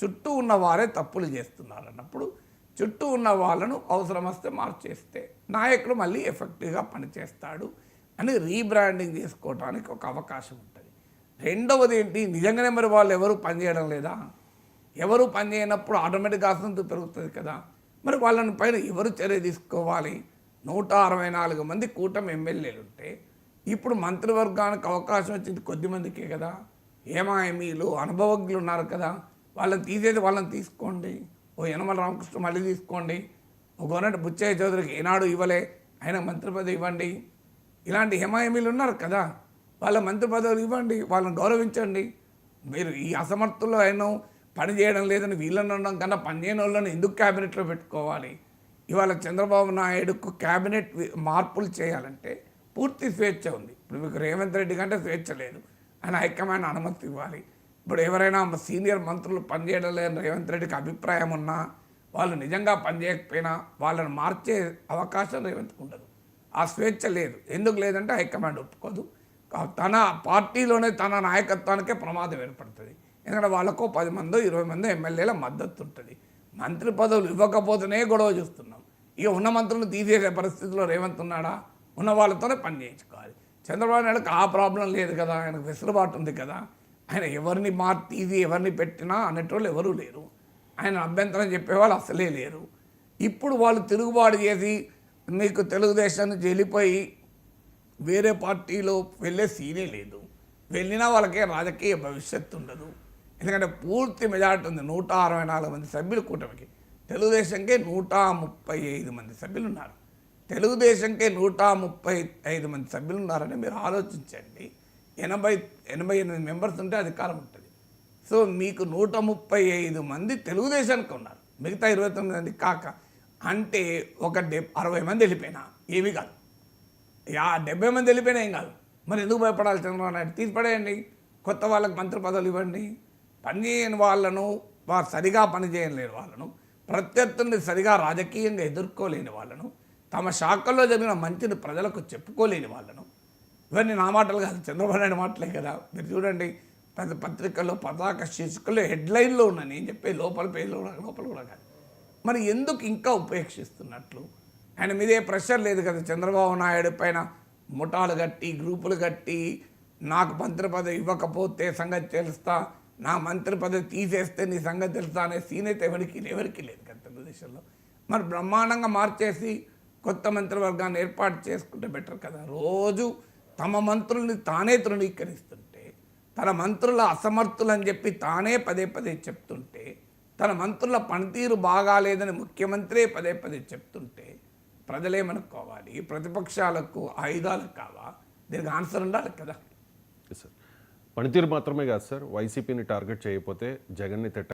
చుట్టూ ఉన్న వారే తప్పులు చేస్తున్నారు అన్నప్పుడు చుట్టూ ఉన్న వాళ్ళను అవసరం వస్తే మార్చేస్తే నాయకుడు మళ్ళీ ఎఫెక్టివ్గా పనిచేస్తాడు అని రీబ్రాండింగ్ చేసుకోవడానికి ఒక అవకాశం ఉంటుంది. రెండవది ఏంటి, నిజంగానే మరి వాళ్ళు ఎవరు పనిచేయడం లేదా? ఎవరు పనిచేయనప్పుడు ఆటోమేటిక్గా అసంతృప్తి పెరుగుతుంది కదా. మరి వాళ్ళని పైన ఎవరు చర్య తీసుకోవాలి? 164 మంది కూటమి ఎమ్మెల్యేలు ఉంటే ఇప్పుడు మంత్రివర్గానికి అవకాశం వచ్చింది కొద్దిమందికే కదా. ఏమాయమీలు అనుభవజ్ఞులు ఉన్నారు కదా, వాళ్ళని తీసేది వాళ్ళని తీసుకోండి. ఓ యనమల రామకృష్ణ మళ్ళీ తీసుకోండి, ఓ గవర్నమెంట్ బుచ్చయ్య చౌదరికి ఏనాడు ఇవ్వలే, ఆయన మంత్రి పదవి ఇవ్వండి. ఇలాంటి ఏమాయమీలు ఉన్నారు కదా, వాళ్ళ మంత్రి పదవులు ఇవ్వండి, వాళ్ళని గౌరవించండి. మీరు ఈ అసమర్థుల్లో ఆయన పని చేయడం లేదని వీళ్ళని ఉండడం కన్నా పనిచేయని వాళ్ళని ఎందుకు క్యాబినెట్లో పెట్టుకోవాలి? ఇవాళ చంద్రబాబు నాయుడుకు క్యాబినెట్ మార్పులు చేయాలంటే పూర్తి స్వేచ్ఛ ఉంది. ఇప్పుడు మీకు రేవంత్ రెడ్డి కంటే స్వేచ్ఛ లేదు, ఆయన హైకమాండ్ అనుమతి ఇవ్వాలి. ఇప్పుడు ఎవరైనా సీనియర్ మంత్రులు పనిచేయడం లేదని రేవంత్ రెడ్డికి అభిప్రాయం ఉన్నా, వాళ్ళు నిజంగా పనిచేయకపోయినా వాళ్ళని మార్చే అవకాశం రేవంత్కి ఉండదు. ఆ స్వేచ్ఛ లేదు. ఎందుకు లేదంటే హైకమాండ్ ఒప్పుకోదు. తన పార్టీలోనే తన నాయకత్వానికే ప్రమాదం ఏర్పడుతుంది. ఎందుకంటే వాళ్ళకో 10 మందో 20 మందో ఎమ్మెల్యేల మద్దతు ఉంటుంది. మంత్రి పదవులు ఇవ్వకపోతేనే గొడవ చూస్తున్నాం. ఇక ఉన్న మంత్రులను తీసేసే పరిస్థితిలో రేవంత్ ఉన్నాడా? ఉన్న వాళ్ళతోనే పని చేయించుకోవాలి. చంద్రబాబు నాయుడుకి ఆ ప్రాబ్లం లేదు కదా, ఆయనకు వెసులుబాటు ఉంది కదా. ఆయన ఎవరిని తీసి ఎవరిని పెట్టినా అనేటోళ్ళు ఎవరూ లేరు. ఆయన అభ్యంతరం చెప్పేవాళ్ళు అసలే లేరు. ఇప్పుడు వాళ్ళు తిరుగుబాటు చేసి మీకు తెలుగుదేశం నుంచి వెళ్ళిపోయి వేరే పార్టీలో వెళ్ళే సీనే లేదు. వెళ్ళినా వాళ్ళకే రాజకీయ భవిష్యత్తు ఉండదు. ఎందుకంటే పూర్తి మెజార్టీ ఉంది. 164 మంది సభ్యులు కూటమికి, తెలుగుదేశంకే 135 మంది సభ్యులు ఉన్నారు. తెలుగుదేశంకే 135 మంది సభ్యులు ఉన్నారని మీరు ఆలోచించండి. 88 మెంబర్స్ ఉంటే అధికారం ఉంటుంది. సో మీకు 135 మంది తెలుగుదేశానికి ఉన్నారు, మిగతా 29 మంది కాక. అంటే ఒక 60 మంది వెళ్ళిపోయినా ఏమీ కాదు, 70 మంది వెళ్ళిపోయినా ఏం కాదు. మరి ఎందుకు భయపడాలి? చంద్రబాబు నాయుడు తీసిపడేయండి, కొత్త వాళ్ళకి మంత్రి పదవులు ఇవ్వండి. పనిచేయని వాళ్ళను, వారు సరిగా పనిచేయలేని వాళ్ళను, ప్రత్యర్థుల్ని సరిగా రాజకీయంగా ఎదుర్కోలేని వాళ్ళను, తమ శాఖల్లో జరిగిన మంచిని ప్రజలకు చెప్పుకోలేని వాళ్ళను, ఇవన్నీ నా మాటలు కాదు, చంద్రబాబు నాయుడు మాటలే కదా. మీరు చూడండి, పెద్ద పత్రికల్లో పతాక శీర్షికల్లో హెడ్లైన్లో ఉన్నా, నేను చెప్పే లోపల పేజీలో లోపల కూడా కాదు. మరి ఎందుకు ఇంకా ఉపేక్షిస్తున్నట్లు? ఆయన మీదే ప్రెషర్ లేదు కదా. చంద్రబాబు నాయుడు పైన ముఠాలు కట్టి, గ్రూపులు కట్టి, నాకు మంత్రి పదవి ఇవ్వకపోతే సంగతి తెలుస్తా, నా మంత్రి పదవి తీసేస్తే నీ సంగతి తెలుస్తా అనే సీన్ అయితే ఎవరికి లేదు కదా తెలుగుదేశంలో. మరి బ్రహ్మాండంగా మార్చేసి కొత్త మంత్రివర్గాన్ని ఏర్పాటు చేసుకుంటే బెటర్ కదా. రోజు తమ మంత్రుల్ని తానే తృణీకరిస్తుంటే, తన మంత్రుల అసమర్థులని చెప్పి తానే పదే చెప్తుంటే, తన మంత్రుల పనితీరు బాగాలేదని ముఖ్యమంత్రి పదే చెప్తుంటే ప్రజలేమనుకోవాలి? ప్రతిపక్షాలకు ఆయుధాలు కావా? దీనికి ఆన్సర్ ఉండాలి కదా. సార్, పనితీరు మాత్రమే కాదు సార్, వైసీపీని టార్గెట్ చేయకపోతే జగన్ని